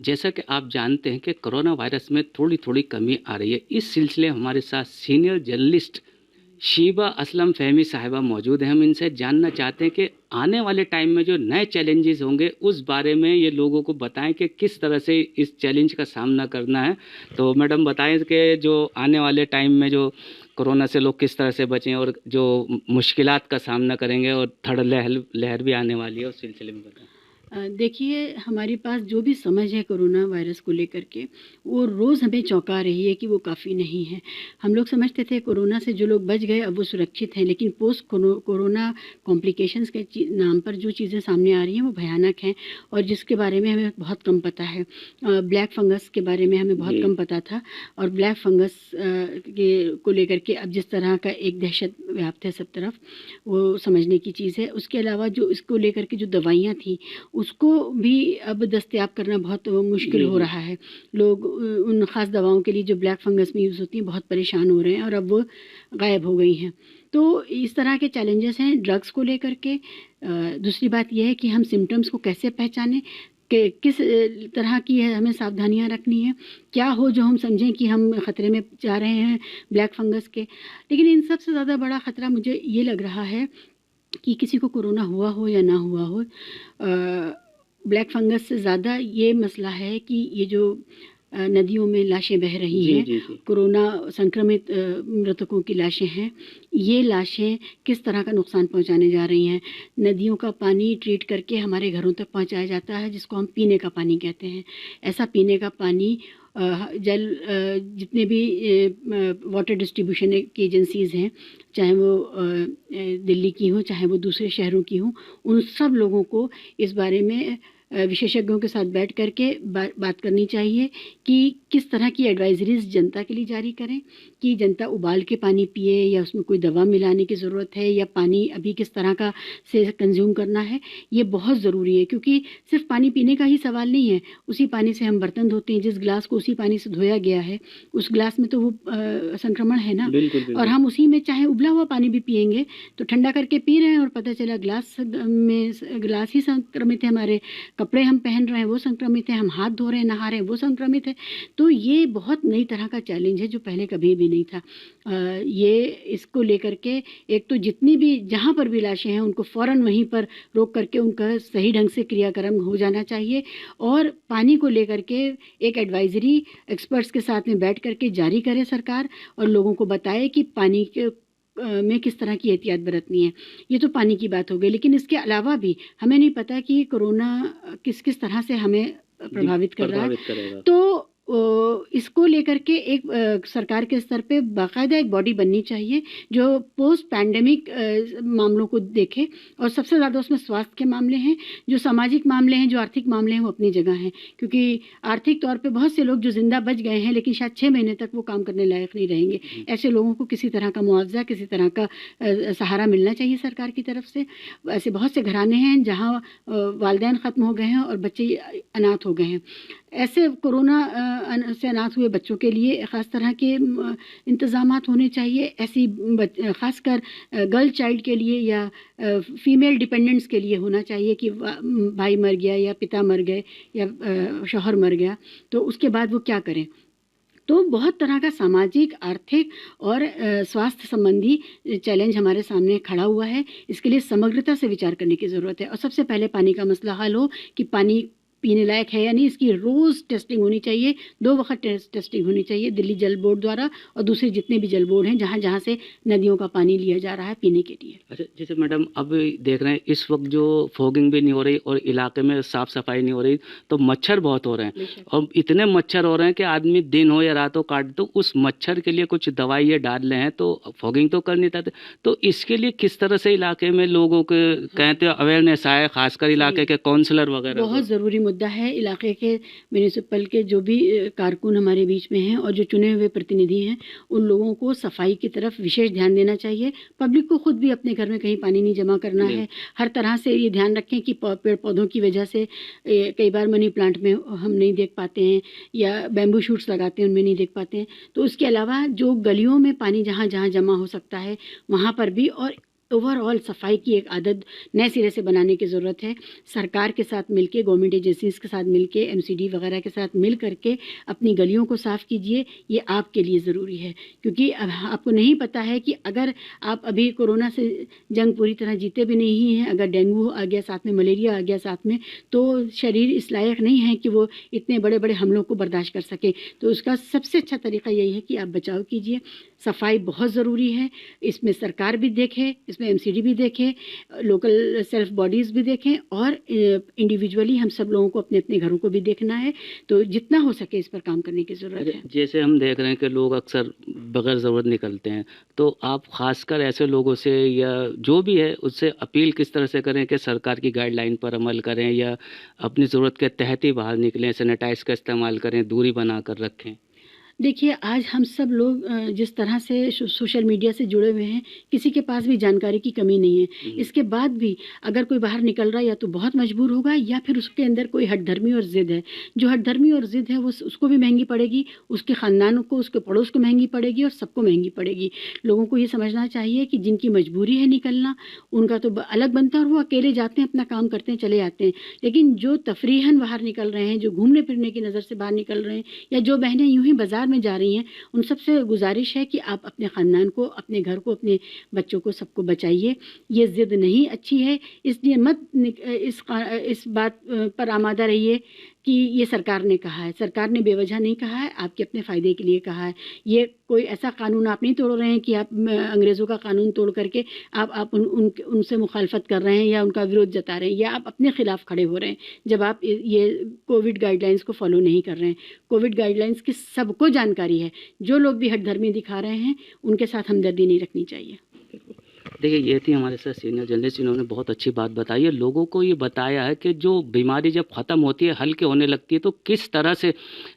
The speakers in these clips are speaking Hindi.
जैसा कि आप जानते हैं कि कोरोना वायरस में थोड़ी-थोड़ी कमी आ रही है। इस सिलसिले में हमारे साथ सीनियर जर्नलिस्ट शीबा असलम फ़हमी साहिबा मौजूद हैं। हम इनसे जानना चाहते हैं कि आने वाले टाइम में जो नए चैलेंजेस होंगे, उस बारे में ये लोगों को बताएँ कि किस तरह से इस चैलेंज का सामना करना है। तो मैडम बताएँ कि जो आने वाले टाइम में जो कोरोना से लोग किस तरह से बचें और जो मुश्किलात का सामना करेंगे और थर्ड लहर लहर भी आने वाली है, उस सिलसिले में बताएँ? देखिए, हमारे पास जो भी समझ है कोरोना वायरस को लेकर के, वो रोज़ हमें चौंका रही है कि वो काफ़ी नहीं है। हम लोग समझते थे कोरोना से जो लोग बच गए अब वो सुरक्षित हैं, लेकिन पोस्ट कोरोना कॉम्प्लिकेशंस के नाम पर जो चीज़ें सामने आ रही हैं वो भयानक हैं और जिसके बारे में हमें बहुत कम पता है। ब्लैक फंगस के बारे में हमें बहुत कम पता था और ब्लैक फंगस को लेकर के अब जिस तरह का एक दहशत व्याप्त है सब तरफ, वो समझने की चीज़ है। उसके अलावा जो इसको लेकर के जो दवाइयाँ थी उसको भी अब दस्तयाब करना बहुत मुश्किल हो रहा है। लोग उन ख़ास दवाओं के लिए जो ब्लैक फंगस में यूज़ होती हैं बहुत परेशान हो रहे हैं और अब वो गायब हो गई हैं। तो इस तरह के चैलेंजेस हैं ड्रग्स को लेकर के। दूसरी बात ये है कि हम सिम्पटम्स को कैसे पहचानें, कि किस तरह की है हमें सावधानियाँ रखनी है, क्या हो जो हम समझें कि हम ख़तरे में जा रहे हैं ब्लैक फंगस के। लेकिन इन सबसे ज़्यादा बड़ा ख़तरा मुझे ये लग रहा है कि किसी को कोरोना हुआ हो या ना हुआ हो, ब्लैक फंगस से ज़्यादा ये मसला है कि ये जो नदियों में लाशें बह रही जी, हैं, जी, जी। कोरोना संक्रमित मृतकों की लाशें हैं, ये लाशें किस तरह का नुकसान पहुंचाने जा रही हैं। नदियों का पानी ट्रीट करके हमारे घरों तक पहुंचाया जाता है जिसको हम पीने का पानी कहते हैं। ऐसा पीने का पानी जितने भी वाटर डिस्ट्रीब्यूशन की एजेंसीज़ हैं, चाहे वो दिल्ली की हों चाहे वो दूसरे शहरों की हों, उन सब लोगों को इस बारे में विशेषज्ञों के साथ बैठ करके बात करनी चाहिए कि किस तरह की एडवाइजरीज जनता के लिए जारी करें कि जनता उबाल के पानी पिए या उसमें कोई दवा मिलाने की ज़रूरत है या पानी अभी किस तरह का से कंज्यूम करना है। ये बहुत ज़रूरी है क्योंकि सिर्फ पानी पीने का ही सवाल नहीं है, उसी पानी से हम बर्तन धोते हैं। जिस गिलास को उसी पानी से धोया गया है उस गिलास में तो वो संक्रमण है ना। बिल्कुल, और बिल्कुल। हम उसी में चाहे उबला हुआ पानी भी पिएंगे तो ठंडा करके पी रहे हैं और पता चला गिलास ही संक्रमित है, हमारे कपड़े हम पहन रहे हैं वो संक्रमित है, हम हाथ धो रहे हैं नहा रहे हैं वो संक्रमित है। तो ये बहुत नई तरह का चैलेंज है जो पहले कभी भी नहीं था। ये इसको लेकर के एक तो जितनी भी जहाँ पर भी लाशें हैं उनको फ़ौरन वहीं पर रोक करके उनका सही ढंग से क्रियाक्रम हो जाना चाहिए और पानी को लेकर के एक एडवाइजरी एक्सपर्ट्स के साथ में बैठ करके जारी करे सरकार और लोगों को बताए कि पानी के में किस तरह की एहतियात बरतनी है। ये तो पानी की बात हो गई, लेकिन इसके अलावा भी हमें नहीं पता कि कोरोना किस किस तरह से हमें जी, प्रभावित कर रहा है। प्रभावित करेगा। तो इसको लेकर के एक सरकार के स्तर पे बाकायदा एक बॉडी बननी चाहिए जो पोस्ट पैंडेमिक मामलों को देखे और सबसे ज़्यादा उसमें स्वास्थ्य के मामले हैं, जो सामाजिक मामले हैं, जो आर्थिक मामले हैं वो अपनी जगह हैं क्योंकि आर्थिक तौर पे बहुत से लोग जो ज़िंदा बच गए हैं लेकिन शायद 6 महीने तक वो काम करने लायक नहीं रहेंगे। ऐसे लोगों को किसी तरह का मुआवजा, किसी तरह का सहारा मिलना चाहिए सरकार की तरफ से। ऐसे बहुत से घराने हैं जहाँ वालिदैन ख़त्म हो गए हैं और बच्चे अनाथ हो गए हैं। ऐसे कोरोना से अनाथ हुए बच्चों के लिए ख़ास तरह के इंतज़ामात होने चाहिए। ऐसी ख़ासकर गर्ल चाइल्ड के लिए या फीमेल डिपेंडेंट्स के लिए होना चाहिए कि भाई मर गया या पिता मर गए या शौहर मर गया तो उसके बाद वो क्या करें। तो बहुत तरह का सामाजिक, आर्थिक और स्वास्थ्य संबंधी चैलेंज हमारे सामने खड़ा हुआ है। इसके लिए समग्रता से विचार करने की ज़रूरत है और सबसे पहले पानी का मसला हल हो कि पानी पीने लायक है या नहीं, इसकी रोज़ टेस्टिंग होनी चाहिए, 2 वक़्त टेस्टिंग होनी चाहिए दिल्ली जल बोर्ड द्वारा और दूसरे जितने भी जल बोर्ड हैं जहाँ जहाँ से नदियों का पानी लिया जा रहा है पीने के लिए। अच्छा, जैसे मैडम अब देख रहे हैं इस वक्त जो फॉगिंग भी नहीं हो रही और इलाके में साफ सफाई नहीं हो रही, तो मच्छर बहुत हो रहे हैं और इतने मच्छर हो रहे हैं कि आदमी दिन हो या रात हो काट तो उस मच्छर के लिए कुछ दवाई डाल रहे हैं तो फॉगिंग तो कर नहीं पाते। तो इसके लिए किस तरह से इलाके में लोगों के कहते हैं अवेयरनेस आए, खासकर इलाके के काउंसलर वगैरह बहुत ज़रूरी मुद्दा है। इलाके के म्यूनिसिपल के जो भी कारकुन हमारे बीच में हैं और जो चुने हुए प्रतिनिधि हैं उन लोगों को सफाई की तरफ विशेष ध्यान देना चाहिए। पब्लिक को खुद भी अपने घर में कहीं पानी नहीं जमा करना है। हर तरह से ये ध्यान रखें कि पेड़ पौधों की वजह से कई बार मनी प्लांट में हम नहीं देख पाते हैं या बैम्बू शूट्स लगाते हैं उनमें नहीं देख पाते हैं। तो उसके अलावा जो गलियों में पानी जहाँ जहाँ जमा हो सकता है वहाँ पर भी और ओवरऑल सफाई की एक आदत नए सिरे से बनाने की ज़रूरत है। सरकार के साथ मिलके, गवर्नमेंट एजेंसीज़ के साथ मिलके, एमसीडी वगैरह के साथ मिल करके अपनी गलियों को साफ़ कीजिए। ये आपके लिए ज़रूरी है, क्योंकि अब आपको नहीं पता है कि अगर आप अभी कोरोना से जंग पूरी तरह जीते भी नहीं हैं, अगर डेंगू आ गया साथ में, मलेरिया आ गया साथ में, तो शरीर इस लायक नहीं है कि वो इतने बड़े बड़े हमलों को बर्दाश्त कर सके। तो उसका सबसे अच्छा तरीका यही है कि आप बचाव कीजिए। सफाई बहुत ज़रूरी है। इसमें सरकार भी देखे, इसमें एमसीडी भी देखे, लोकल सेल्फ बॉडीज़ भी देखें, और इंडिविजुअली हम सब लोगों को अपने अपने घरों को भी देखना है। तो जितना हो सके इस पर काम करने की ज़रूरत है। जैसे हम देख रहे हैं कि लोग अक्सर बगैर ज़रूरत निकलते हैं, तो आप खासकर ऐसे लोगों से या जो भी है उससे अपील किस तरह से करें कि सरकार की गाइडलाइन पर अमल करें या अपनी ज़रूरत के तहत ही बाहर निकलें, सैनिटाइज का इस्तेमाल करें, दूरी बना कर रखें? देखिए, आज हम सब लोग जिस तरह से सोशल मीडिया से जुड़े हुए हैं, किसी के पास भी जानकारी की कमी नहीं है। इसके बाद भी अगर कोई बाहर निकल रहा है, या तो बहुत मजबूर होगा, या फिर उसके अंदर कोई हठधर्मी और ज़िद है। जो हठधर्मी और ज़िद है वो उसको भी महंगी पड़ेगी, उसके ख़ानदान को, उसके पड़ोस को महंगी पड़ेगी, और सबको महंगी पड़ेगी। लोगों को ये समझना चाहिए कि जिनकी मजबूरी है निकलना, उनका तो अलग बनता है, और वो अकेले जाते हैं, अपना काम करते हैं, चले आते हैं। लेकिन जो तफरीहन बाहर निकल रहे हैं, जो घूमने फिरने की नज़र से बाहर निकल रहे हैं, या जो बहनें यूं ही बाजार में जा रही हैं, उन सबसे गुजारिश है कि आप अपने ख़ानदान को, अपने घर को, अपने बच्चों को, सबको बचाइए। ये ज़िद नहीं अच्छी है, इसलिए मत इस बात पर आमादा रहिए कि ये सरकार ने कहा है। सरकार ने बेवजह नहीं कहा है, आपके अपने फ़ायदे के लिए कहा है। ये कोई ऐसा कानून आप नहीं तोड़ रहे हैं कि आप अंग्रेज़ों का कानून तोड़ करके आप उनसे मुखालफत कर रहे हैं या उनका विरोध जता रहे हैं, या आप अपने ख़िलाफ़ खड़े हो रहे हैं जब आप ये कोविड गाइडलाइंस को फॉलो नहीं कर रहे हैं। कोविड गाइडलाइंस की सबको जानकारी है। जो लोग भी हठधर्मी दिखा रहे हैं, उनके साथ हमदर्दी नहीं रखनी चाहिए। देखिए, ये थी हमारे साथ सीनियर जर्नलिस्ट, इन्होंने बहुत अच्छी बात बताई है। लोगों को ये बताया है कि जो बीमारी जब ख़त्म होती है, हल्के होने लगती है, तो किस तरह से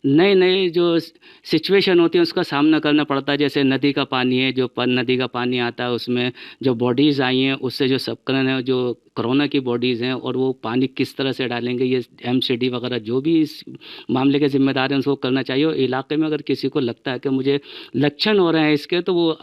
नए नए जो सिचुएशन होती है उसका सामना करना पड़ता है। जैसे नदी का पानी है, जो नदी का पानी आता है, उसमें जो बॉडीज़ आई हैं, उससे जो सबकरण है, जो कोरोना की बॉडीज़ हैं, और वो पानी किस तरह से डालेंगे, ये एमसीडी वगैरह जो भी इस मामले के ज़िम्मेदार हैं उसको करना चाहिए। और इलाके में अगर किसी को लगता है कि मुझे लक्षण हो रहे हैं इसके, तो वो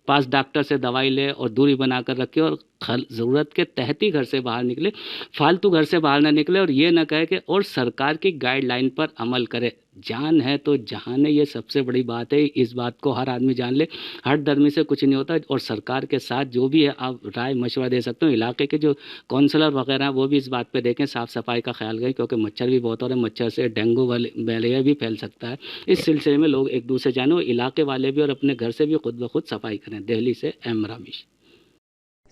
पास डॉक्टर से दवाई ले और दूरी बनाकर रखे, और ज़रूरत के तहत ही घर से बाहर निकले, फालतू घर से बाहर ना निकले। और ये ना कहे कि और सरकार की गाइडलाइन पर अमल करे। जान है तो जहान है, ये सबसे बड़ी बात है। इस बात को हर आदमी जान ले, हठधर्मी से कुछ नहीं होता। और सरकार के साथ जो भी है आप राय मशवरा दे सकते हो। इलाके के जो काउंसलर वगैरह हैं वो भी इस बात पे देखें, साफ़ सफाई का ख्याल करें, क्योंकि मच्छर भी बहुत हो रहे हैं। मच्छर से डेंगू मलेरिया भी फैल सकता है। इस सिलसिले में लोग एक दूसरे जाने, और इलाके वाले भी, और अपने घर से भी खुद ब खुद सफाई करें। दिल्ली से एम रामेश।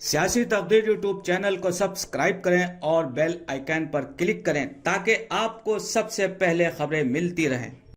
सियासी तकदीर यूट्यूब चैनल को सब्सक्राइब करें और बेल आइकन पर क्लिक करें ताकि आपको सबसे पहले खबरें मिलती रहें।